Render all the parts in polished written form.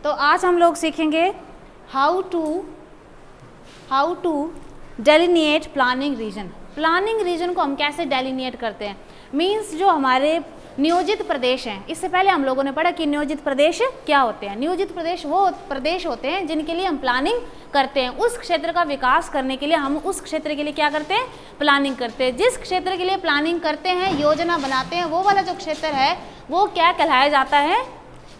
तो आज हम लोग सीखेंगे how to delineate planning region. Planning region को हम कैसे डेलिनिएट करते हैं, मीन्स जो हमारे नियोजित प्रदेश हैं। इससे पहले हम लोगों ने पढ़ा कि नियोजित प्रदेश क्या होते हैं। नियोजित प्रदेश वो प्रदेश होते हैं जिनके लिए हम प्लानिंग करते हैं। उस क्षेत्र का विकास करने के लिए हम उस क्षेत्र के लिए क्या करते हैं, प्लानिंग करते हैं। जिस क्षेत्र के लिए प्लानिंग करते हैं, योजना बनाते हैं, वो वाला जो क्षेत्र है वो क्या कहलाया जाता है,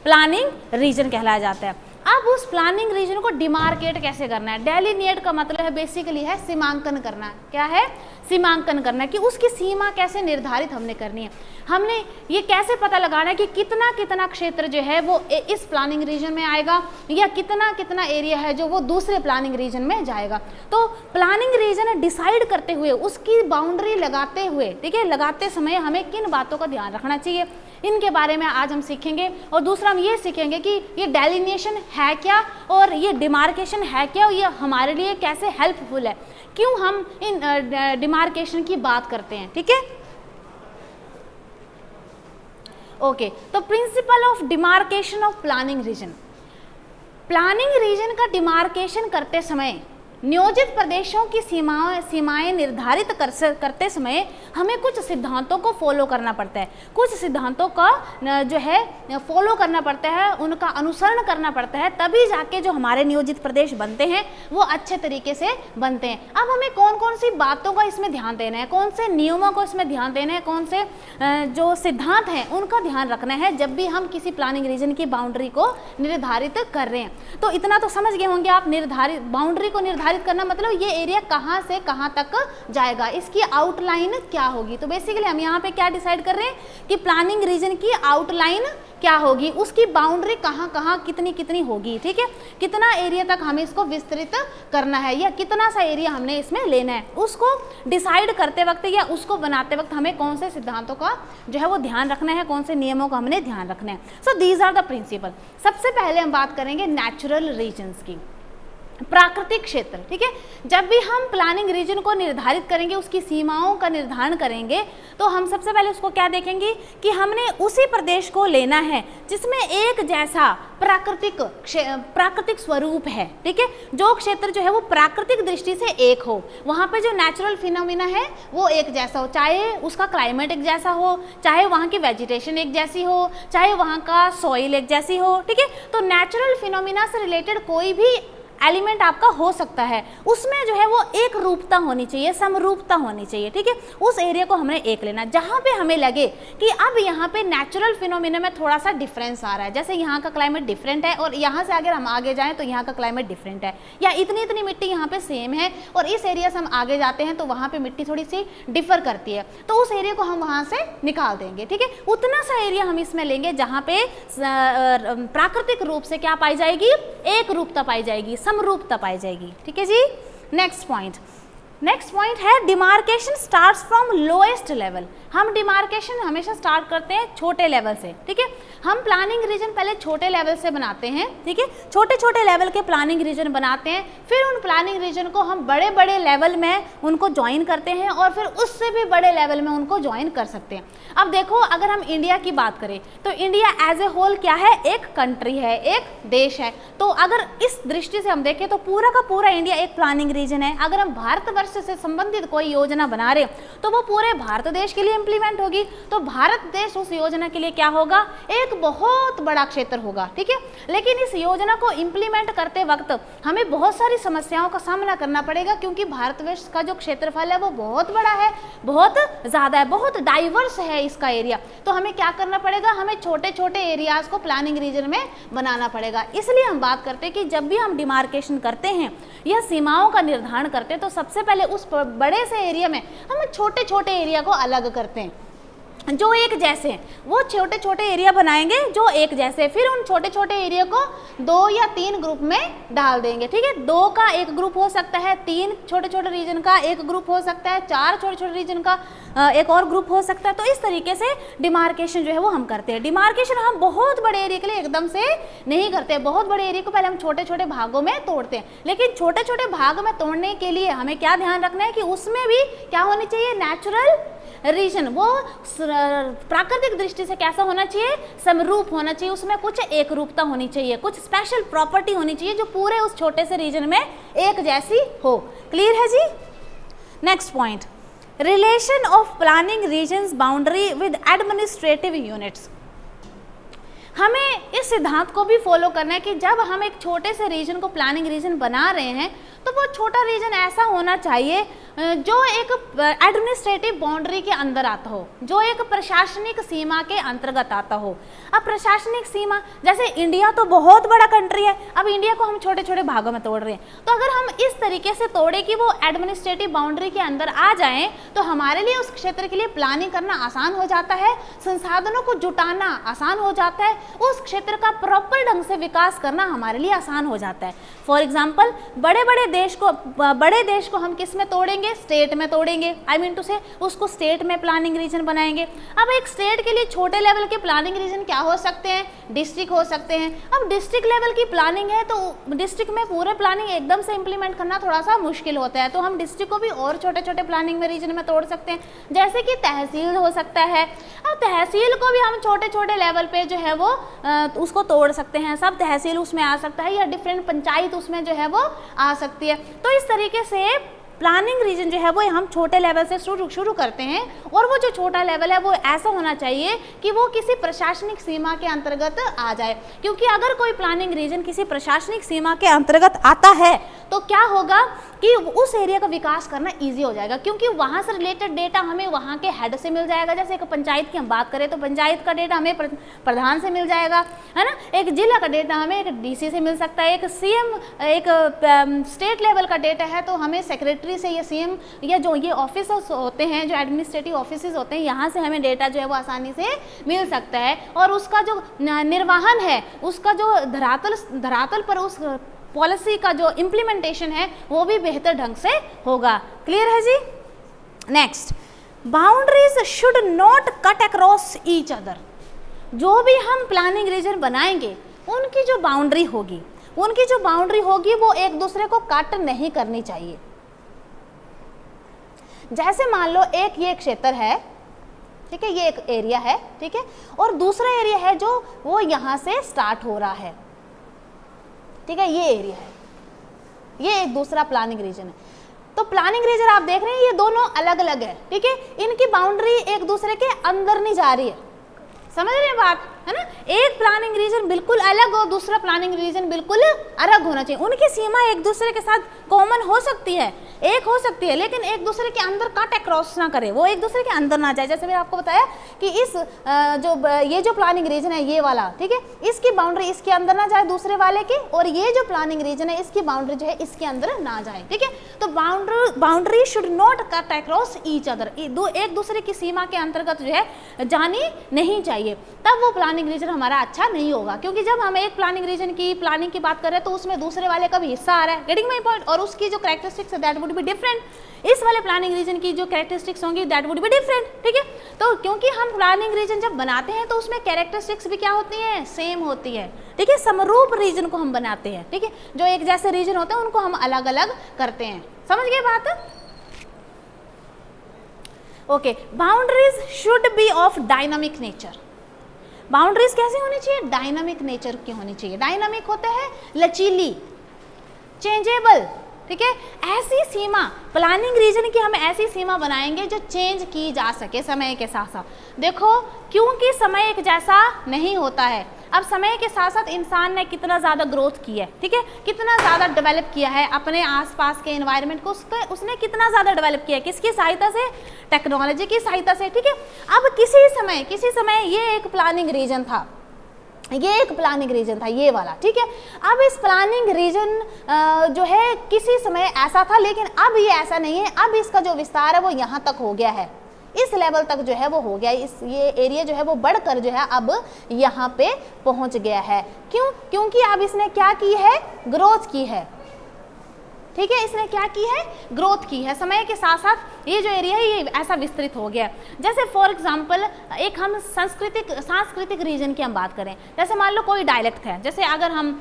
प्लानिंग रीजन कहलाया जाता है। अब उस प्लानिंग रीजन को डिमार्केट कैसे करना है। डेलिनिएट का मतलब है बेसिकली है सीमांकन करना। क्या है, सीमांकन करना, कि उसकी सीमा कैसे निर्धारित हमने करनी है। हमने ये कैसे पता लगाना है कि कितना कितना क्षेत्र जो है वो इस प्लानिंग रीजन में आएगा या कितना कितना एरिया है जो वो दूसरे प्लानिंग रीजन में जाएगा। तो प्लानिंग रीजन डिसाइड करते हुए, उसकी बाउंड्री लगाते हुए, ठीक है, लगाते समय हमें किन बातों का ध्यान रखना चाहिए, इनके बारे में आज हम सीखेंगे। और दूसरा हम ये सीखेंगे कि ये डेलिनिएशन है क्या और ये डिमार्केशन है क्या और ये हमारे लिए कैसे हेल्पफुल है, क्यों हम इन डिमार्केशन की बात करते हैं। ठीक है, ओके। तो principle of demarcation of planning region. Planning region का डिमार्केशन करते समय, नियोजित प्रदेशों की सीमाएं निर्धारित करते समय हमें कुछ सिद्धांतों को फॉलो करना पड़ता है। कुछ सिद्धांतों का जो है फॉलो करना पड़ता है, उनका अनुसरण करना पड़ता है, तभी जाके जो हमारे नियोजित प्रदेश बनते हैं वो अच्छे तरीके से बनते हैं। अब हमें कौन कौन सी बातों का इसमें ध्यान देना है, कौन से नियमों को इसमें ध्यान देना है, कौन से जो सिद्धांत हैं उनका ध्यान रखना है जब भी हम किसी प्लानिंग रीजन की बाउंड्री को निर्धारित कर रहे हैं। तो इतना तो समझ गए होंगे आप, बाउंड्री को निर्धारित करना मतलब ये एरिया कहां से कहां तक जाएगा, इसकी आउटलाइन क्या होगी। तो बेसिकली हम यहाँ पे क्या डिसाइड कर रहे हैं कि प्लानिंग रीजन की आउटलाइन क्या होगी, उसकी बाउंड्री कहां कहां कितनी कितनी होगी। ठीक है, कितना एरिया तक हमें इसको विस्तृत करना है या कितना सा एरिया हमने इसमें लेना है, उसको डिसाइड करते वक्त या उसको बनाते वक्त हमें कौन से सिद्धांतों का जो है वो ध्यान रखना है, कौन से नियमों का हमने ध्यान रखना है। So these are the principle. सबसे पहले हम बात करेंगे नेचुरल रीजन्स की, प्राकृतिक क्षेत्र। ठीक है, जब भी हम प्लानिंग रीजन को निर्धारित करेंगे, उसकी सीमाओं का निर्धारण करेंगे, तो हम सबसे पहले उसको क्या देखेंगे कि हमने उसी प्रदेश को लेना है जिसमें एक जैसा प्राकृतिक स्वरूप है। ठीक है, जो क्षेत्र जो है वो प्राकृतिक दृष्टि से एक हो, वहाँ पे जो नेचुरल फिनोमिना है वो एक जैसा हो, चाहे उसका क्लाइमेट एक जैसा हो, चाहे वहाँ की वेजिटेशन एक जैसी हो, चाहे वहाँ का सॉइल एक जैसी हो। ठीक है, तो नेचुरल फिनोमिना से रिलेटेड कोई भी एलिमेंट आपका हो सकता है, उसमें जो है वो एक रूपता होनी चाहिए, समरूपता होनी चाहिए। ठीक है, उस एरिया को हमने एक लेना जहाँ पे हमें लगे कि अब यहाँ पे नेचुरल फिनोमिना में थोड़ा सा डिफरेंस आ रहा है, जैसे यहाँ का क्लाइमेट डिफरेंट है और यहाँ से अगर हम आगे जाएं तो यहाँ का क्लाइमेट डिफरेंट है, या इतनी इतनी मिट्टी यहाँ पे सेम है और इस एरिया से हम आगे जाते हैं तो वहाँ पे मिट्टी थोड़ी सी डिफर करती है, तो उस एरिया को हम वहाँ से निकाल देंगे। ठीक है, उतना सा एरिया हम इसमें लेंगे जहाँ पे प्राकृतिक रूप से क्या पाई जाएगी, एक रूपता पाई जाएगी, समरूपता पाई जाएगी। ठीक है जी, नेक्स्ट पॉइंट है demarcation starts from lowest level. हम डिमार्केशन हमेशा स्टार्ट करते हैं छोटे लेवल से। ठीक है, हम प्लानिंग रीजन पहले छोटे लेवल से बनाते हैं। ठीक है, छोटे छोटे लेवल के प्लानिंग रीजन बनाते हैं, फिर उन प्लानिंग रीजन को हम बड़े बड़े लेवल में उनको ज्वाइन करते हैं और फिर उससे भी बड़े लेवल में उनको ज्वाइन कर सकते हैं। अब देखो, अगर हम इंडिया की बात करें तो इंडिया एज ए होल क्या है, एक कंट्री है, एक देश है। तो अगर इस दृष्टि से हम देखें तो पूरा का पूरा इंडिया एक प्लानिंग रीजन है। अगर हम भारतवर्ष से संबंधित कोई योजना बना रहे तो वो पूरे भारत देश के लिए इंप्लीमेंट होगी, तो भारत देश उस योजना के लिए क्या होगा, एक बहुत बड़ा क्षेत्र होगा। ठीक है, लेकिन इस योजना को इंप्लीमेंट करते वक्त हमें बहुत सारी समस्याओं का सामना करना पड़ेगा, क्योंकि भारतवर्ष का जो क्षेत्रफल है वो बहुत बड़ा है, बहुत ज़्यादा है, बहुत डाइवर्स है इसका एरिया। तो हमें क्या करना पड़ेगा, हमें छोटे छोटे एरियाज को प्लानिंग रीजन में बनाना पड़ेगा। इसलिए हम बात करते हैं कि जब भी हम डिमार्केशन करते हैं या सीमाओं का निर्धारण करते हैं तो सबसे पहले उस बड़े से एरिया में हम छोटे छोटे एरिया को अलग करते हैं जो एक जैसे हैं। वो छोटे छोटे एरिया बनाएंगे जो एक जैसे, फिर उन छोटे छोटे एरिया को 2 या 3 ग्रुप में डाल देंगे। ठीक है, 2 का एक ग्रुप हो सकता है, 3 छोटे छोटे रीजन का एक ग्रुप हो सकता है, 4 छोटे छोटे रीजन का एक और ग्रुप हो सकता है। तो इस तरीके से डिमार्केशन जो है वो हम करते हैं। डिमार्केशन हम बहुत बड़े एरिया के लिए एकदम से नहीं करते हैं, बहुत बड़े एरिया को पहले हम छोटे छोटे भागों में तोड़ते हैं। लेकिन छोटे छोटे भाग में तोड़ने के लिए हमें क्या ध्यान रखना है कि उसमें भी क्या होनी चाहिए, नेचुरल रीजन, वो प्राकृतिक दृष्टि से कैसा होना चाहिए, समरूप होना चाहिए, उसमें कुछ एक रूपता होनी चाहिए, कुछ स्पेशल प्रॉपर्टी होनी चाहिए जो पूरे उस छोटे से रीजन में एक जैसी हो। क्लियर है जी। Next point, relation of planning regions boundary with administrative units. हमें इस सिद्धांत को भी फॉलो करना है कि जब हम एक छोटे से रीजन को प्लानिंग रीजन बना रहे हैं तो वो छोटा रीजन ऐसा होना चाहिए जो एक एडमिनिस्ट्रेटिव बाउंड्री के अंदर आता हो, जो एक प्रशासनिक सीमा के अंतर्गत आता हो। अब प्रशासनिक सीमा, जैसे इंडिया तो बहुत बड़ा कंट्री है, अब इंडिया को हम छोटे छोटे भागों में तोड़ रहे हैं, तो अगर हम इस तरीके से तोड़े कि वो एडमिनिस्ट्रेटिव बाउंड्री के अंदर आ जाएं तो हमारे लिए उस क्षेत्र के लिए प्लानिंग करना आसान हो जाता है, संसाधनों को जुटाना आसान हो जाता है, उस क्षेत्र का प्रॉपर ढंग से विकास करना हमारे लिए आसान हो जाता है। फॉर एग्जाम्पल, बड़े देश को हम किस में तोड़ेंगे, स्टेट में तोड़ेंगे, आई मीन टू से उसको स्टेट में प्लानिंग रीजन बनाएंगे। अब एक स्टेट के लिए छोटे लेवल के प्लानिंग रीजन क्या हो सकते हैं, डिस्ट्रिक्ट हो सकते हैं। अब डिस्ट्रिक्ट लेवल की प्लानिंग है तो डिस्ट्रिक्ट में पूरे प्लानिंग एकदम से इंप्लीमेंट करना थोड़ा सा मुश्किल होता है, तो हम डिस्ट्रिक्ट को भी और छोटे छोटे प्लानिंग में रीजन में तोड़ सकते हैं, जैसे कि तहसील हो सकता है। अब तहसील को भी हम छोटे छोटे लेवल पे जो है वो उसको तोड़ सकते हैं, सब तहसील उसमें आ सकता है, या डिफरेंट पंचायत उसमें जो है वो आ सकती है। तो इस तरीके से प्लानिंग रीजन जो है वो हम छोटे लेवल से शुरू करते हैं, और वो जो छोटा लेवल है वो ऐसा होना चाहिए कि वो किसी प्रशासनिक सीमा के अंतर्गत आ जाए, क्योंकि अगर कोई प्लानिंग रीजन किसी प्रशासनिक सीमा के अंतर्गत आता है तो क्या होगा कि उस एरिया का विकास करना इजी हो जाएगा, क्योंकि वहाँ से रिलेटेड डेटा हमें वहाँ के हेड से मिल जाएगा। जैसे एक पंचायत की हम बात करें तो पंचायत का डेटा हमें प्रधान से मिल जाएगा, है ना। एक जिला का डेटा हमें एक डीसी से मिल सकता है, एक सीएम, एक स्टेट लेवल का डेटा है तो हमें सेक्रेटरी से या सीएम या जो ये ऑफिसर्स होते हैं, जो एडमिनिस्ट्रेटिव ऑफिसेज होते हैं, यहाँ से हमें डेटा जो है वो आसानी से मिल सकता है, और उसका जो निर्वहन है, उसका जो धरातल पर उस पॉलिसी का जो इम्प्लीमेंटेशन है वो भी बेहतर ढंग से होगा। क्लियर है जी। Next, boundaries should not cut across each other. जो भी हम प्लानिंग रीजन बनाएंगे उनकी जो बाउंड्री होगी वो एक दूसरे को कट नहीं करनी चाहिए। जैसे मान लो एक ये क्षेत्र है, ठीक है, ये एक एरिया है, ठीक है, और दूसरा एरिया है जो वो यहाँ से स्टार्ट हो रहा है, ठीक है, ये एरिया है, ये एक दूसरा प्लानिंग रीजन है। तो प्लानिंग रीजन आप देख रहे हैं ये दोनों अलग अलग है, ठीक है, इनकी बाउंड्री एक दूसरे के अंदर नहीं जा रही है, समझ रहे हैं बात, है ना। एक प्लानिंग रीजन बिल्कुल अलग और दूसरा प्लानिंग रीजन बिल्कुल अलग होना चाहिए। उनकी सीमा एक दूसरे के साथ कॉमन हो सकती है, एक हो सकती है, लेकिन एक दूसरे के अंदर कट अक्रॉस ना करे, वो एक दूसरे के अंदर ना जाए। जैसे मैंने आपको बताया कि इस ये जो प्लानिंग रीजन है ये वाला, ठीक है, इसकी बाउंड्री इसके अंदर ना जाए दूसरे वाले की, और ये जो प्लानिंग रीजन है इसकी बाउंड्री जो है इसके अंदर ना जाए, ठीक है। तो boundary should not cut across each other, एक दूसरे की सीमा के अंतर्गत जो है जानी नहीं चाहिए, तब वो प्लानिंग रीजन हमारा अच्छा नहीं होगा। क्योंकि जब हम एक प्लानिंग रीजन की प्लानिंग की बात कर रहे हैं तो उसमें दूसरे वाले का भी हिस्सा आ रहा है, गेटिंग माय पॉइंट, और उसकी जो कैरेक्टरिस्टिक्स है दैट वुड बी डिफरेंट। इस वाले प्लानिंग रीजन की जो कैरेक्टरिस्टिक्स होंगी दैट वुड बी डिफरेंट, ठीक है। तो क्योंकि हम प्लानिंग रीजन जब बनाते हैं तो उसमें कैरेक्टरिस्टिक्स भी क्या होती है, सेम होती है, ठीक है, समरूप रीजन को हम बनाते हैं, ठीक है। जो एक जैसे रीजन होते हैं उनको हम अलग अलग करते हैं, समझ गए बात। Okay, boundaries should be of dynamic nature. Boundaries कैसे होनी चाहिए, डायनामिक नेचर की होनी चाहिए। डायनामिक होता है लचीली, चेंजेबल, ठीक है। ऐसी सीमा, प्लानिंग रीजन की हम ऐसी सीमा बनाएंगे जो चेंज की जा सके समय के साथ साथ। देखो, क्योंकि समय एक जैसा नहीं होता है। अब समय के साथ साथ इंसान ने कितना ज़्यादा ग्रोथ की है, ठीक है, कितना ज़्यादा डेवलप किया है अपने आसपास के एनवायरनमेंट को, उसने कितना ज़्यादा डेवलप किया है, किसकी सहायता से, टेक्नोलॉजी की सहायता से, ठीक है। अब किसी समय ये एक प्लानिंग रीजन था, ये वाला, ठीक है। अब इस प्लानिंग रीजन जो है किसी समय ऐसा था, लेकिन अब ये ऐसा नहीं है। अब इसका जो विस्तार है वो यहाँ तक हो गया है, इस लेवल तक जो है वो हो गया, ये एरिया जो है वो बढ़कर जो है अब यहाँ पे पहुँच गया है। क्यों? क्योंकि अब इसने क्या की है, ग्रोथ की है, ठीक है, इसने क्या की है, ग्रोथ की है। समय के साथ साथ ये जो एरिया है ये ऐसा विस्तृत हो गया। जैसे फॉर एग्जांपल एक हम सांस्कृतिक रीजन की हम बात करें, जैसे मान लो कोई डायलेक्ट है, जैसे अगर हम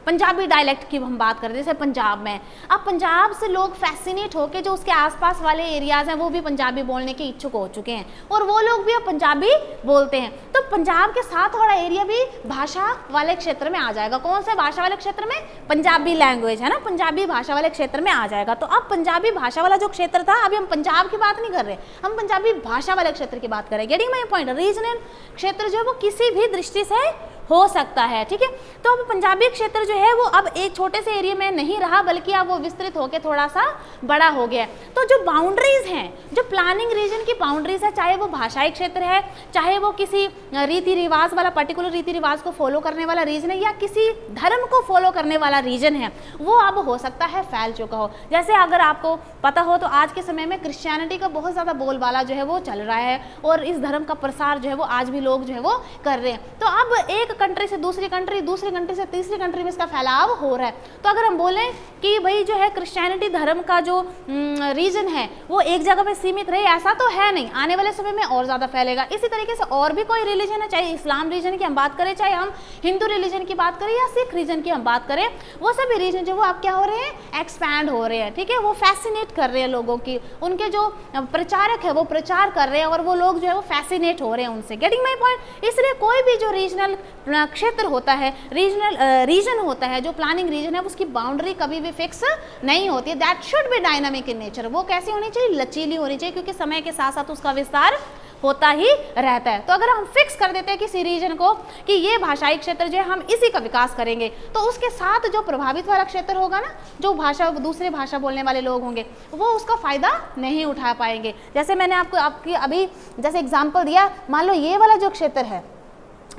पंजाबी डायलेक्ट की हम बात करें, जैसे पंजाब में, अब पंजाब से लोग फैसिनेट होकर जो उसके आसपास वाले एरियाज हैं वो भी पंजाबी बोलने के इच्छुक हो चुके हैं और वो लोग भी अब पंजाबी बोलते हैं। तो पंजाब के साथ वाला एरिया भी भाषा वाले क्षेत्र में आ जाएगा। कौन से भाषा वाले क्षेत्र में, पंजाबी लैंग्वेज है ना, पंजाबी भाषा वाले क्षेत्र में आ जाएगा। तो अब पंजाबी भाषा वाला जो क्षेत्र था, अभी हम पंजाब की बात नहीं कर रहे, हम पंजाबी भाषा वाले क्षेत्र की बात करें। गेटिंग माय पॉइंट, रीजनल क्षेत्र जो है वो किसी भी दृष्टि से हो सकता है, ठीक है। तो अब पंजाबी क्षेत्र जो है वो अब एक छोटे से एरिया में नहीं रहा, बल्कि अब वो विस्तृत होकर थोड़ा सा बड़ा हो गया। तो जो बाउंड्रीज हैं, जो प्लानिंग रीजन की बाउंड्रीज है, चाहे वो भाषाई क्षेत्र है, चाहे वो किसी रीति रिवाज वाला पर्टिकुलर रीति रिवाज को फॉलो करने वाला रीजन है, या किसी धर्म को फॉलो करने वाला रीजन है, वो अब हो सकता है फैल चुका हो। जैसे अगर आपको पता हो तो आज के समय में क्रिश्चियनिटी का बहुत ज़्यादा बोलबाला जो है वो चल रहा है और इस धर्म का प्रसार जो है वो आज भी लोग जो है वो कर रहे हैं। तो अब एक कंट्री से दूसरी कंट्री, दूसरी कंट्री से तीसरी कंट्री में इसका फैलाव हो रहा है। तो अगर हम बोलें कि भाई जो है क्रिश्चियनिटी धर्म का जो रीजन है वो एक जगह पे सीमित रहे, ऐसा तो है नहीं, आने वाले समय में और ज़्यादा फैलेगा। इसी तरीके से और भी कोई रिलीजन है, चाहे इस्लाम रीजन की हम बात करें, चाहे हम हिंदू रिलीजन की बात करें या सिख रीजन की हम बात करें, वो सभी रीजन जो वो अब क्या हो रहे हैं, एक्सपैंड हो रहे हैं, ठीक है। वो फैसिनेट कर रहे हैं लोगों की, उनके जो प्रचारक है वो प्रचार कर रहे हैं और वो लोग जो है वो फैसिनेट हो रहे हैं उनसे। Getting my point. इसलिए कोई भी जो रीजनल क्षेत्र होता है, रीजन होता है, जो प्लानिंग रीजन है, उसकी बाउंड्री कभी भी फिक्स नहीं होती है। That should be dynamic in nature. वो कैसी होनी चाहिए, लचीली होनी चाहिए, क्योंकि समय के साथ साथ उसका विस्तार होता ही रहता है। तो अगर हम फिक्स कर देते हैं किसी रीजन को कि ये भाषाई क्षेत्र जो है हम इसी का विकास करेंगे, तो उसके साथ जो प्रभावित वाला क्षेत्र होगा ना, जो भाषा दूसरे भाषा बोलने वाले लोग होंगे, वो उसका फायदा नहीं उठा पाएंगे। जैसे मैंने आपकी अभी जैसे एग्जाम्पल दिया, मान लो ये वाला जो क्षेत्र है,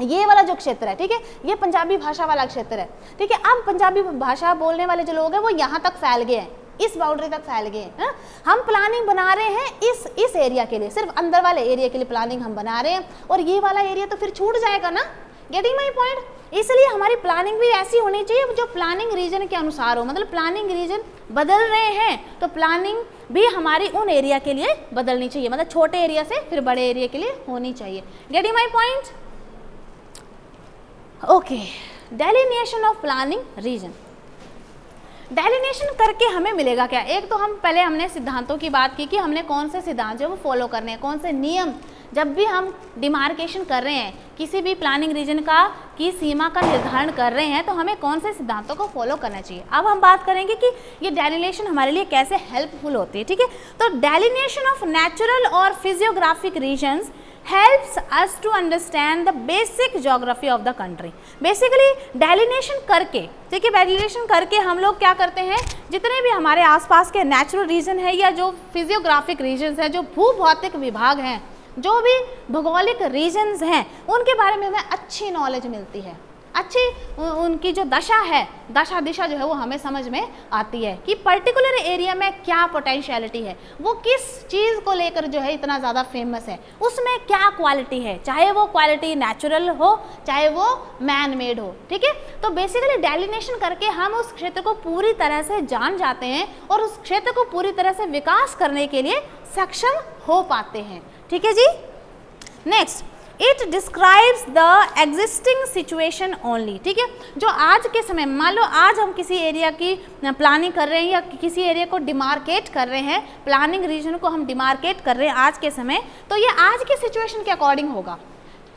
ये वाला जो क्षेत्र है, ठीक है, ये पंजाबी भाषा वाला क्षेत्र है, ठीक है। अब पंजाबी भाषा बोलने वाले जो लोग हैं वो यहाँ तक फैल गए हैं, इस बाउंड्री तक फैल गए हैं। हम प्लानिंग बना रहे हैं इस एरिया के लिए, सिर्फ अंदर वाले एरिया के लिए प्लानिंग हम बना रहे हैं, और ये वाला एरिया तो फिर छूट जाएगा ना। Getting my point. इसलिए हमारी प्लानिंग भी ऐसी होनी चाहिए जो प्लानिंग रीजन के अनुसार हो। मतलब प्लानिंग रीजन बदल रहे हैं तो प्लानिंग भी हमारी उन एरिया के लिए बदलनी चाहिए, मतलब छोटे एरिया से फिर बड़े एरिया के लिए होनी चाहिए। Getting my point. Okay, delineation of planning region. Delineation करके हमें मिलेगा क्या? एक तो हमने सिद्धांतों की बात की कि हमने कौन से सिद्धांत जो वो फॉलो करने हैं, कौन से नियम, जब भी हम डिमार्केशन कर रहे हैं किसी भी प्लानिंग रीजन की सीमा का निर्धारण कर रहे हैं, तो हमें कौन से सिद्धांतों को फॉलो करना चाहिए। अब हम बात करेंगे कि ये डेलिनेशन हमारे लिए कैसे हेल्पफुल होती है, ठीक है। तो डेलिनेशन ऑफ नेचुरल और physiographic regions helps us to understand the basic geography of the country। Basically delineation करके, ठीक है, डेलिनेशन करके हम लोग क्या करते हैं, जितने भी हमारे आसपास के नेचुरल रीजन है या जो फिजियोग्राफिक रीजन्स हैं, जो भूभौतिक विभाग हैं, जो भी भौगोलिक रीजन्स हैं, उनके बारे में हमें अच्छी नॉलेज मिलती है, अच्छी उनकी जो दशा है, दशा दिशा जो है वो हमें समझ में आती है कि पर्टिकुलर एरिया में क्या पोटेंशियलिटी है, वो किस चीज़ को लेकर जो है इतना ज़्यादा फेमस है, उसमें क्या क्वालिटी है, चाहे वो क्वालिटी नेचुरल हो चाहे वो मैन मेड हो, ठीक है। तो बेसिकली डेलिनेशन करके हम उस क्षेत्र को पूरी तरह से जान जाते हैं और उस क्षेत्र को पूरी तरह से विकास करने के लिए सक्षम हो पाते हैं, ठीक है जी। Next, it describes the existing situation only, ठीक है। जो आज के समय, मान लो आज हम किसी एरिया की प्लानिंग कर रहे हैं या किसी एरिया को डिमार्केट कर रहे हैं, प्लानिंग रीजन को हम डिमार्केट कर रहे हैं आज के समय, तो ये आज के सिचुएशन के अकॉर्डिंग होगा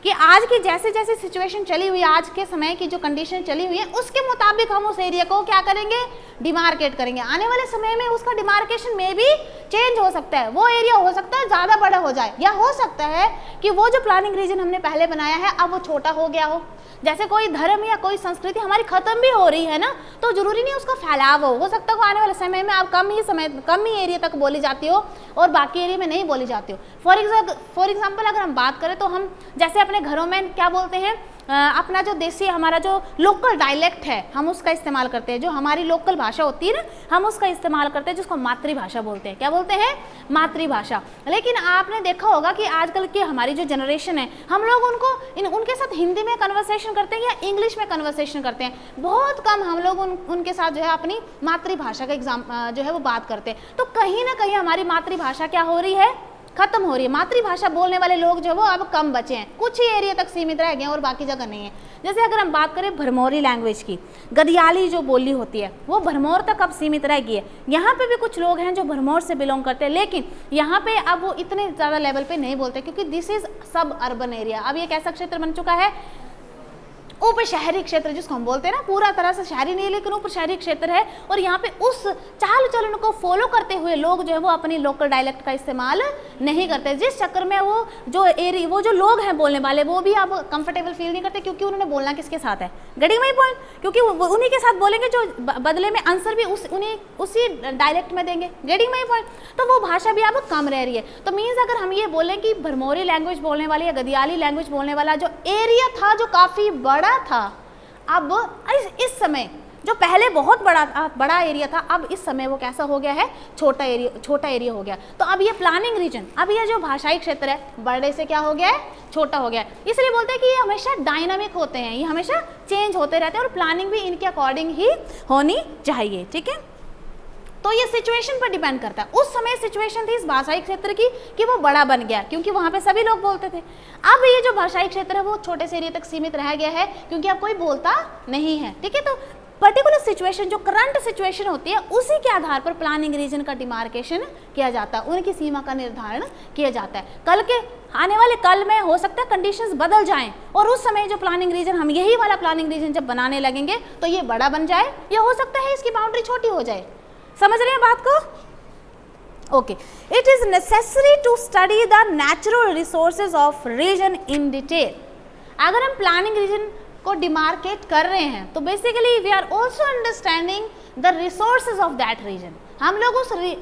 कि आज की जैसे जैसे सिचुएशन चली हुई है, आज के समय की जो कंडीशन चली हुई है, उसके मुताबिक हम उस एरिया को क्या करेंगे, डिमार्केट करेंगे। आने वाले समय में उसका डिमार्केशन में भी चेंज हो सकता है, वो एरिया हो सकता है ज़्यादा बड़ा हो जाए, या हो सकता है कि वो जो प्लानिंग रीजन हमने पहले बनाया है अब वो छोटा हो गया हो। जैसे कोई धर्म या कोई संस्कृति हमारी खत्म भी हो रही है ना, तो जरूरी नहीं उसका फैलाव हो सकता है आने वाले समय में आप कम ही एरिया तक बोली जाती हो और बाकी एरिया में नहीं बोली जाती हो। फॉर एग्जाम्पल अगर हम बात करें तो हम जैसे अपने घरों में क्या बोलते हैं अपना जो देसी हमारा जो लोकल डायलेक्ट है हम उसका इस्तेमाल करते हैं, जो हमारी लोकल भाषा होती है ना हम उसका इस्तेमाल करते हैं, जिसको मातृभाषा बोलते हैं। क्या बोलते हैं? मातृभाषा। लेकिन आपने देखा होगा कि आजकल की हमारी जो जनरेशन है हम लोग उनके साथ हिंदी में कन्वर्सेशन करते हैं या इंग्लिश में कन्वर्सेशन करते हैं, बहुत कम हम लोग उनके साथ जो है अपनी मातृभाषा का जो है वो बात करते हैं। तो कहीं ना कहीं हमारी मातृभाषा क्या हो रही है? खत्म हो रही है। मातृभाषा बोलने वाले लोग जो है वो अब कम बचे हैं, कुछ ही एरिया तक सीमित रह गए हैं और बाकी जगह नहीं है। जैसे अगर हम बात करें भरमौरी लैंग्वेज की, गदियाली जो बोली होती है वो भरमौर तक अब सीमित रह गई है। यहाँ पे भी कुछ लोग हैं जो भरमौर से बिलोंग करते हैं, लेकिन यहाँ पे अब वो इतने ज़्यादा लेवल पे नहीं बोलते क्योंकि दिस इज सब अर्बन एरिया। अब ये कैसा क्षेत्र बन चुका है? उप शहरी क्षेत्र जिसको हम बोलते हैं ना, पूरा तरह से शहरी नहीं लेकिन उप शहरी क्षेत्र है। और यहाँ पे उस चाल चलन को फॉलो करते हुए लोग जो है वो अपनी लोकल डायलेक्ट का इस्तेमाल नहीं करते, जिस चक्कर में वो जो लोग हैं बोलने वाले वो भी अब कंफर्टेबल फील नहीं करते क्योंकि उन्होंने बोलना किसके साथ है? Getting my point? क्योंकि उन्हीं के साथ बोलेंगे जो बदले में आंसर भी उसी डायलेक्ट में देंगे। Getting my point? तो वो भाषा भी अब कम रह रही है। तो मीन्स अगर हम ये बोलें कि भरमौरी लैंग्वेज बोलने वाली या गदियाली लैंग्वेज बोलने वाला जो एरिया था जो काफ़ी बड़ा था, अब इस समय जो पहले बहुत बड़ा एरिया था अब इस समय वो कैसा हो गया है? छोटा एरिया हो गया। तो अब ये प्लानिंग रीजन, अब ये जो भाषाई क्षेत्र है बड़े से क्या हो गया है? छोटा हो गया है। इसलिए बोलते हैं कि ये हमेशा डायनामिक होते हैं, ये हमेशा चेंज होते रहते हैं और प्लानिंग भी इनके अकॉर्डिंग ही होनी चाहिए। ठीक है, तो ये सिचुएशन पर डिपेंड करता है। उस समय सिचुएशन थी इस भाषाई क्षेत्र की कि वो बड़ा बन गया क्योंकि वहाँ पे सभी लोग बोलते थे। अब ये जो भाषाई क्षेत्र है वो छोटे से एरिया तक सीमित रह गया है क्योंकि अब कोई बोलता नहीं है। ठीक है, तो पर्टिकुलर सिचुएशन जो करंट सिचुएशन होती है उसी के आधार पर प्लानिंग रीजन का डिमार्केशन किया जाता है, उनकी सीमा का निर्धारण किया जाता है। आने वाले कल में हो सकता है कंडीशंस बदल जाएं और उस समय जो प्लानिंग रीजन हम यही वाला प्लानिंग रीजन जब बनाने लगेंगे तो ये बड़ा बन जाए या हो सकता है इसकी बाउंड्री छोटी हो जाए। समझ रहे हैं बात को? Okay, it is necessary to study the natural resources of region in detail. अगर हम प्लानिंग रीजन को डिमार्केट कर रहे हैं तो basically we are also understanding the resources of that region. हम लोग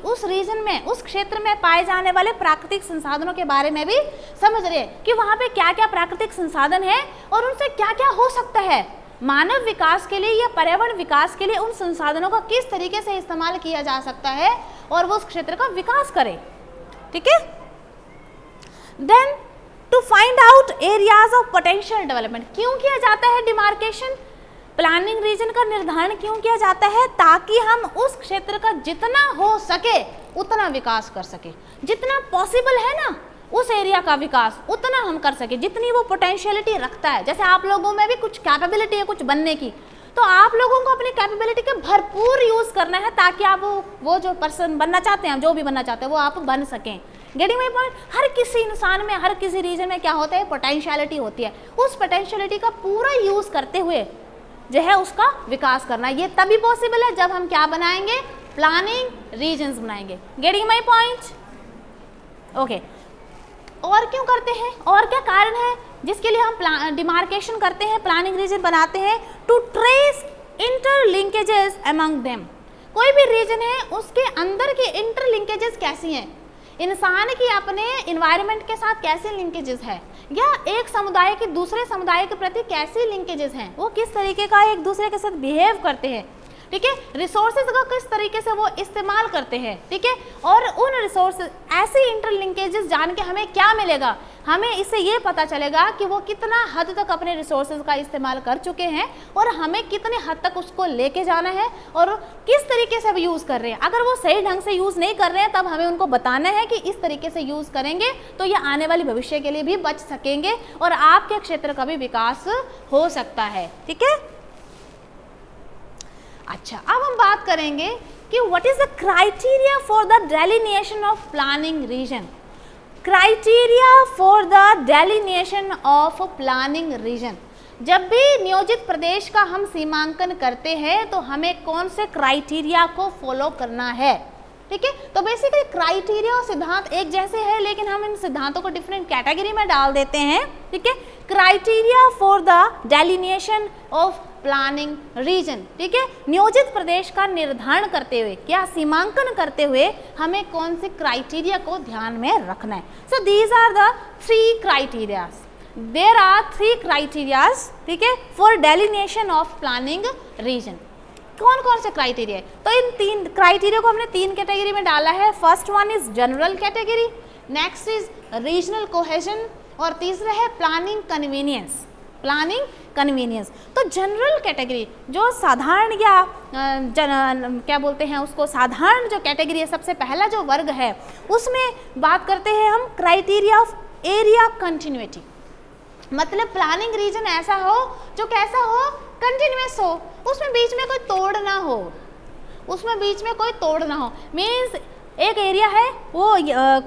उस रीजन में, उस क्षेत्र में पाए जाने वाले प्राकृतिक संसाधनों के बारे में भी समझ रहे हैं कि वहाँ पे क्या क्या प्राकृतिक संसाधन है और उनसे क्या क्या हो सकता है। मानव विकास के लिए या पर्यावरण विकास के लिए उन संसाधनों का किस तरीके से इस्तेमाल किया जा सकता है और वो उस क्षेत्र का विकास करे। ठीक है, then to find out areas of potential development. क्यों किया जाता है डिमार्केशन? प्लानिंग रीजन का निर्धारण क्यों किया जाता है? ताकि हम उस क्षेत्र का जितना हो सके उतना विकास कर सके, जितना पॉसिबल है ना उस एरिया का विकास उतना हम कर सके, जितनी वो पोटेंशियलिटी रखता है। जैसे आप लोगों में भी कुछ कैपेबिलिटी है कुछ बनने की, तो आप लोगों को अपनी कैपेबिलिटी का भरपूर यूज करना है ताकि आप वो जो पर्सन बनना चाहते हैं, जो भी बनना चाहते हैं वो आप बन सकें। Getting my point? हर किसी इंसान में, हर किसी रीजन में क्या होता है? पोटेंशियलिटी होती है। उस पोटेंशियलिटी का पूरा यूज करते हुए जो है उसका विकास करना, ये तभी पॉसिबल है जब हम क्या बनाएंगे? प्लानिंग रीजन्स बनाएंगे। Getting my point? ओके, और क्यों करते हैं? और क्या कारण है जिसके लिए हम डिमार्केशन करते हैं, प्लानिंग रीजन बनाते हैं? To trace interlinkages among them. कोई भी रीजन है उसके अंदर की इंटरलिंकेजेस कैसी हैं, इंसान की अपने इन्वायरमेंट के साथ कैसे लिंकेजेस है, या एक समुदाय के दूसरे समुदाय के प्रति कैसी लिंकेजेस हैं, वो किस तरीके का एक दूसरे के साथ बिहेव करते हैं। ठीक है, रिसोर्सेज का किस तरीके से वो इस्तेमाल करते हैं। ठीक है, और उन रिसोर्सेज ऐसे इंटरलिंकेजेस जान के हमें क्या मिलेगा? हमें इससे ये पता चलेगा कि वो कितना हद तक अपने रिसोर्सेज का इस्तेमाल कर चुके हैं और हमें कितने हद तक उसको लेके जाना है और किस तरीके से वो यूज़ कर रहे हैं। अगर वो सही ढंग से यूज़ नहीं कर रहे हैं तब हमें उनको बताना है कि इस तरीके से यूज़ करेंगे तो ये आने वाले भविष्य के लिए भी बच सकेंगे और आपके क्षेत्र का भी विकास हो सकता है। ठीक है, अच्छा, अब हम बात करेंगे कि what is the criteria for the delineation of planning region. Criteria for the delineation of planning region. जब भी नियोजित प्रदेश का हम सीमांकन करते हैं तो हमें कौन से क्राइटेरिया को फॉलो करना है। ठीक है, तो बेसिकली क्राइटेरिया और सिद्धांत एक जैसे हैं लेकिन हम इन सिद्धांतों को डिफरेंट कैटेगरी में डाल देते हैं। ठीक है, criteria for the delineation of planning region. ठीक है, नियोजित प्रदेश का निर्धारण करते हुए या सीमांकन करते हुए हमें कौन से क्राइटेरिया को ध्यान में रखना है। So these are the 3 criterias. There are 3 criterias, ठीक है, for delineation of planning region. कौन कौन से क्राइटेरिया है? तो इन 3 क्राइटेरिया को हमने 3 कैटेगरी में डाला है। First one is general category, next is regional cohesion, और तीसरा है प्लानिंग कन्वीनियंस। Planning convenience. तो जनरल कैटेगरी जो साधारण या क्या बोलते हैं उसको, साधारण जो कैटेगरी है, सबसे पहला जो वर्ग है, उसमें बात करते हैं हम क्राइटेरिया ऑफ एरिया कंटिन्यूटी। मतलब प्लानिंग रीजन ऐसा हो जो कैसा हो, कंटिन्यूअस हो, उसमें बीच में कोई तोड़ ना हो, उसमें बीच में कोई तोड़ ना हो। मीन्स एक एरिया है वो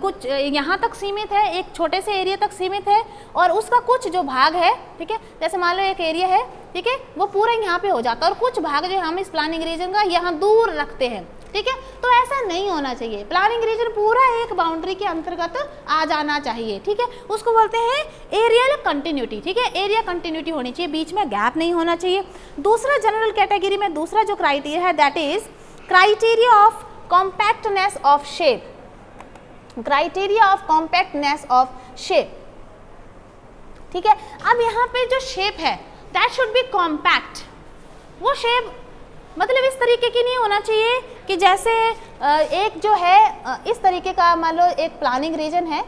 कुछ यहाँ तक सीमित है, एक छोटे से एरिया तक सीमित है, और उसका कुछ जो भाग है, ठीक है, जैसे मान लो एक एरिया है, ठीक है, वो पूरा यहाँ पे हो जाता है, और कुछ भाग जो हम इस प्लानिंग रीजन का यहाँ दूर रखते हैं, ठीक है। तो ऐसा नहीं होना चाहिए, प्लानिंग रीजन पूरा एक बाउंड्री के अंतर्गत आ जाना चाहिए, ठीक है। उसको बोलते हैं एरियल कंटिन्यूटी, ठीक है, एरिया कंटिन्यूटी होनी चाहिए, बीच में गैप नहीं होना चाहिए। दूसरा जनरल कैटेगरी में दूसरा जो क्राइटेरिया है, that is criteria of compactness of shape. Criteria of compactness of shape, ठीक है। अब यहाँ पे जो शेप है दैट शुड बी कॉम्पैक्ट। वो शेप मतलब इस तरीके की नहीं होना चाहिए कि जैसे एक जो है इस तरीके का, मान लो एक प्लानिंग रीजन है,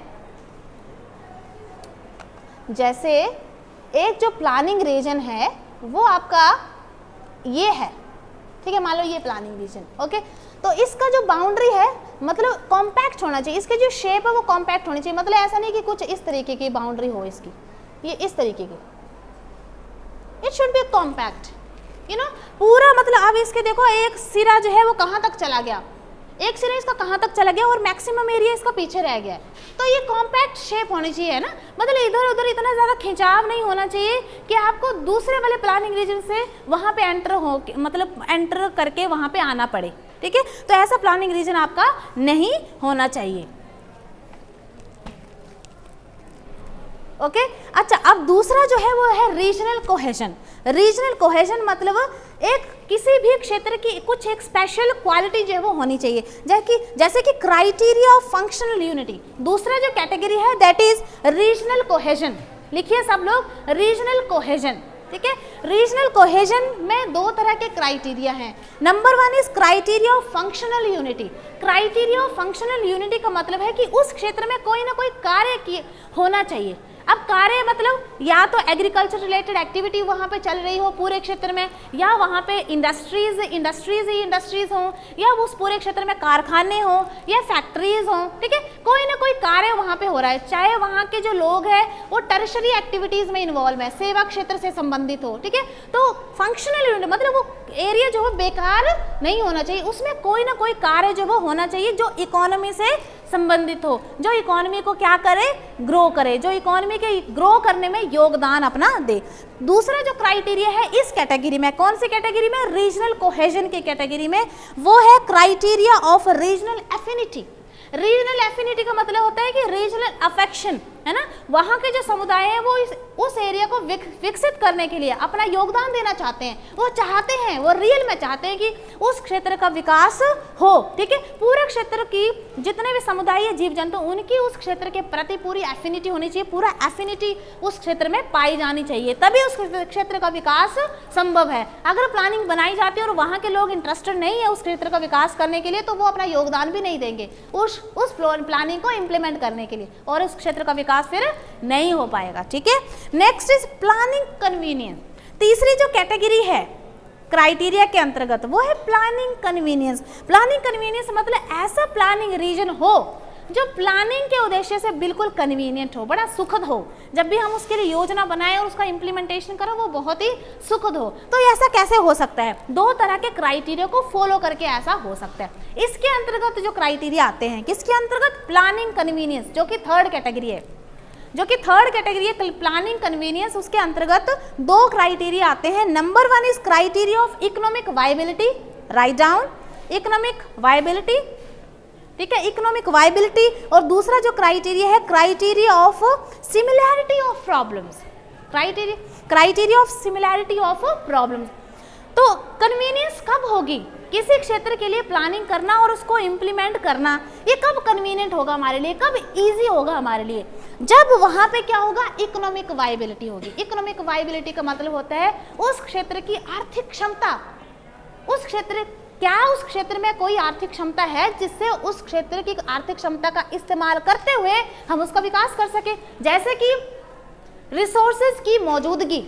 जैसे एक जो प्लानिंग रीजन है वो आपका ये है, ठीक है, मान लो ये प्लानिंग रीजन, ओके। तो इसका जो बाउंड्री है मतलब कॉम्पैक्ट होना चाहिए, इसके जो शेप है वो कॉम्पैक्ट होनी चाहिए। मतलब ऐसा नहीं कि कुछ इस तरीके की बाउंड्री हो इसकी, ये इस तरीके की, it should be compact, you know, पूरा। मतलब अब इसके देखो एक सिरा जो है वो कहाँ तक चला गया, एक सिरा इसका कहाँ तक चला गया, और मैक्सिमम एरिया इसका पीछे रह गया है। तो ये कॉम्पैक्ट शेप होनी चाहिए, है ना। मतलब इधर उधर इतना ज़्यादा खिंचाव नहीं होना चाहिए कि आपको दूसरे वाले प्लानिंग रीजन से वहाँ पे एंटर हो, मतलब एंटर करके वहाँ पे आना पड़े, ठीक है। तो ऐसा प्लानिंग रीजन आपका नहीं होना चाहिए, ओके। अच्छा, अब दूसरा जो है वो है रीजनल कोहेजन। रीजनल कोहेजन मतलब एक किसी भी क्षेत्र की कुछ एक स्पेशल क्वालिटी जो है वो होनी चाहिए, जैसे कि क्राइटेरिया ऑफ फंक्शनल यूनिटी। दूसरा जो कैटेगरी है दैट इज रीजनल कोहेजन। लिखिए सब लोग, रीजनल कोहेजन, ठीक है। रीजनल कोहेजन में 2 तरह के क्राइटेरिया हैं। Number 1 is criteria of functional unity. Criteria of functional unity का मतलब है कि उस क्षेत्र में कोई ना कोई कार्य होना चाहिए। अब कार्य मतलब या तो एग्रीकल्चर रिलेटेड एक्टिविटी वहाँ पे चल रही हो पूरे क्षेत्र में, या वहाँ पे इंडस्ट्रीज हों, या उस पूरे क्षेत्र में कारखाने हों या फैक्ट्रीज हों, ठीक है। कोई ना कोई कार्य वहाँ पे हो रहा है, चाहे वहाँ के जो लोग हैं वो टर्शरी एक्टिविटीज़ में इन्वॉल्व है, सेवा क्षेत्र से संबंधित हो, ठीक है। तो फंक्शनल यूनिट मतलब वो एरिया जो है बेकार नहीं होना चाहिए, उसमें कोई ना कोई कार्य जो वो होना चाहिए जो इकोनॉमी से संबंधित हो, जो इकोनॉमी को क्या करे, ग्रो करे, जो इकोनॉमी के ग्रो करने में योगदान अपना दे। दूसरा जो क्राइटेरिया है इस कैटेगरी में, कौन सी कैटेगरी में, रीजनल कोहेजन की कैटेगरी में, वो है criteria of regional affinity. Regional affinity का मतलब होता है कि रीजनल अफेक्शन, है ना, वहाँ के जो समुदाय हैं वो उस एरिया को विकसित करने के लिए अपना योगदान देना चाहते हैं, वो चाहते हैं, वो रियल में चाहते हैं कि उस क्षेत्र का विकास हो, ठीक है। पूरे क्षेत्र की जितने भी समुदाय है, जीव जंतु, उनकी उस क्षेत्र के प्रति पूरी एफिनिटी होनी चाहिए, पूरा एफिनिटी उस क्षेत्र में पाई जानी चाहिए, तभी उस क्षेत्र का विकास संभव है। अगर प्लानिंग बनाई जाती है और वहाँ के लोग इंटरेस्टेड नहीं है उस क्षेत्र का विकास करने के लिए, तो वो अपना योगदान भी नहीं देंगे उस प्लानिंग को इम्प्लीमेंट करने के लिए, और उस क्षेत्र का विकास फिर नहीं हो पाएगा, ठीक है। Next is planning convenience. तीसरी जो कैटेगरी है क्राइटेरिया के अंतर्गत वो है प्लानिंग कन्वीनियंस। प्लानिंग कन्वीनियंस मतलब ऐसा प्लानिंग रीजन हो जो प्लानिंग के उद्देश्य से बिल्कुल कन्वीनियंट हो, बड़ा सुखद हो। जब भी हम उसके लिए योजना बनाएं और उसका इम्प्लीमेंटेशन करो वो बहुत ही सुखद हो। तो ऐसा कैसे हो सकता है, 2 तरह के क्राइटेरिया को फॉलो करके ऐसा हो सकता है। इसके अंतर्गत जो क्राइटेरिया आते हैं, किसके अंतर्गत, प्लानिंग कन्वीनियंस, जो कि थर्ड कैटेगरी है, प्लानिंग कन्वीनियंस। उसके अंतर्गत 2 क्राइटेरिया आते हैं। Number 1 is criteria of economic viability, write down, economic viability, ठीक है, इकोनॉमिक वायबिलिटी। और दूसरा जो क्राइटेरिया है criteria of similarity of problems, criteria of similarity of problems. तो कन्वीनियंस कब होगी, किसी क्षेत्र के लिए प्लानिंग करना और उसको इम्प्लीमेंट करना, ये कब कन्वीनियंट होगा हमारे लिए, कब इजी होगा हमारे लिए, जब वहां पे क्या होगा, इकोनॉमिक वायबिलिटी होगी। इकोनॉमिक वायबिलिटी का मतलब होता है उस क्षेत्र की आर्थिक क्षमता, उस क्षेत्र क्या उस क्षेत्र में कोई आर्थिक क्षमता है जिससे उस क्षेत्र की आर्थिक क्षमता का इस्तेमाल करते हुए हम उसका विकास कर सके। जैसे कि रिसोर्सेज की मौजूदगी,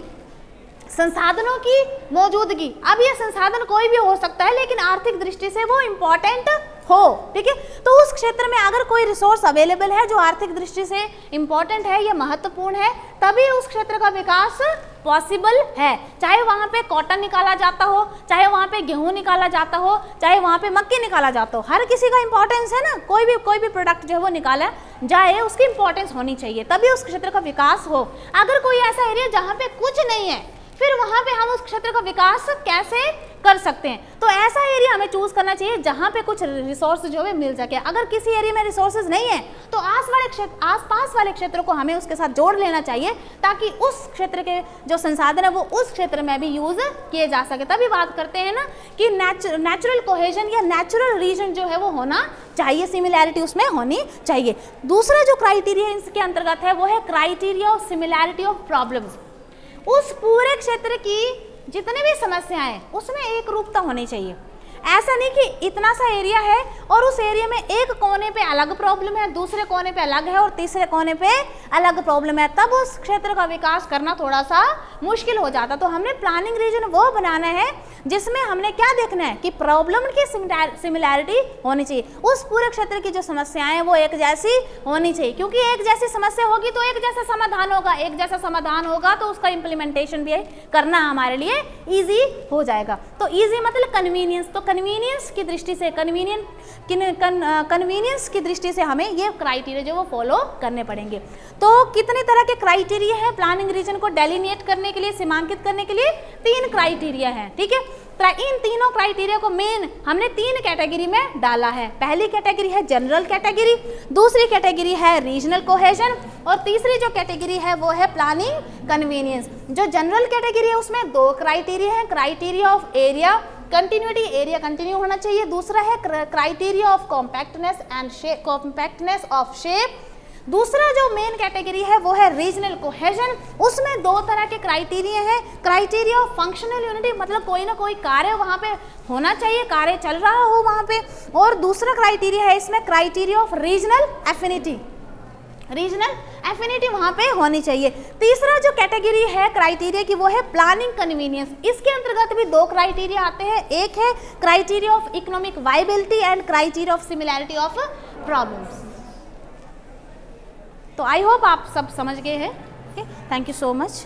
संसाधनों की मौजूदगी। अब ये संसाधन कोई भी हो सकता है लेकिन आर्थिक दृष्टि से वो इम्पोर्टेंट हो, ठीक है। तो उस क्षेत्र में अगर कोई रिसोर्स अवेलेबल है जो आर्थिक दृष्टि से इम्पोर्टेंट है या महत्वपूर्ण है, तभी उस क्षेत्र का विकास पॉसिबल है। चाहे वहाँ पे कॉटन निकाला जाता हो, चाहे वहाँ पे गेहूं निकाला जाता हो, चाहे वहाँ पे मक्की निकाला जाता हो, हर किसी का इंपॉर्टेंस है ना। कोई भी प्रोडक्ट जो है वो निकाला जाए, उसकी इंपॉर्टेंस होनी चाहिए, तभी उस क्षेत्र का विकास हो। अगर कोई ऐसा एरिया जहाँ पे कुछ नहीं है, फिर वहाँ पे हम उस क्षेत्र का विकास कैसे कर सकते हैं? तो ऐसा एरिया हमें चूज करना चाहिए जहाँ पे कुछ रिसोर्स जो है मिल सके। अगर किसी एरिया में रिसोर्सेज नहीं है तो आसपास वाले क्षेत्रों को हमें उसके साथ जोड़ लेना चाहिए, ताकि उस क्षेत्र के जो संसाधन है वो उस क्षेत्र में भी यूज किए जा सके। तभी बात करते हैं ना कि नेचुरल कोहेजन या नेचुरल रीजन जो है वो होना चाहिए, सिमिलैरिटी उसमें होनी चाहिए। दूसरा जो क्राइटेरिया इसके अंतर्गत है वो है criteria of similarity of problems. उस पूरे क्षेत्र की जितने भी समस्याएं उसमें एक रूपता होनी चाहिए। ऐसा नहीं कि इतना सा एरिया है और उस एरिया में एक कोने पे अलग प्रॉब्लम है, दूसरे कोने पे अलग है और तीसरे कोने पे अलग प्रॉब्लम है, तब उस क्षेत्र का विकास करना थोड़ा सा मुश्किल हो जाता। तो हमने प्लानिंग रीजन वो बनाना है जिसमें हमने क्या देखना है कि प्रॉब्लम की सिमिलैरिटी होनी चाहिए। उस पूरे क्षेत्र की जो समस्याएं हैं वो एक जैसी होनी चाहिए, क्योंकि एक जैसी समस्या होगी तो एक जैसा समाधान होगा, एक जैसा समाधान होगा तो उसका इम्प्लीमेंटेशन भी करना हमारे लिए ईजी हो जाएगा। तो ईजी मतलब कन्वीनियंस। तो कन्वीनियंस की दृष्टि से कन्वीनियंस की दृष्टि से हमें ये क्राइटेरिया जो वो फॉलो करने पड़ेंगे। तो कितने तरह के क्राइटेरिया है प्लानिंग रीजन को डेलिनेट करने के लिए, सीमांकित करने के लिए? 3 क्राइटेरिया है, ठीक है। इन तीनों क्राइटेरिया को मेन हमने 3 कैटेगरी में डाला है। पहली कैटेगरी है जनरल कैटेगरी, दूसरी कैटेगरी है रीजनल कोहेजन और तीसरी जो कैटेगरी है वो है प्लानिंग कन्वीनियंस। जो जनरल कैटेगरी है उसमें 2 क्राइटेरिया है, criteria of area continuity, area continue होना चाहिए, दूसरा है criteria of compactness and shape, compactness of shape. दूसरा जो मेन कैटेगरी है वो है रीजनल कोहेजन, उसमें 2 तरह के क्राइटेरिया है। क्राइटेरिया ऑफ फंक्शनल यूनिटी मतलब कोई ना कोई कार्य वहाँ पे होना चाहिए, कार्य चल रहा हो वहाँ पे, और दूसरा क्राइटेरिया है इसमें criteria of regional affinity, regional affinity वहाँ पे होनी चाहिए। तीसरा जो कैटेगरी है क्राइटेरिया की वो है प्लानिंग कन्वीनियंस। इसके अंतर्गत भी 2 क्राइटेरिया आते हैं, एक है criteria of economic viability and criteria of similarity of problems. तो आई होप आप सब समझ गए हैं। Thank you so much.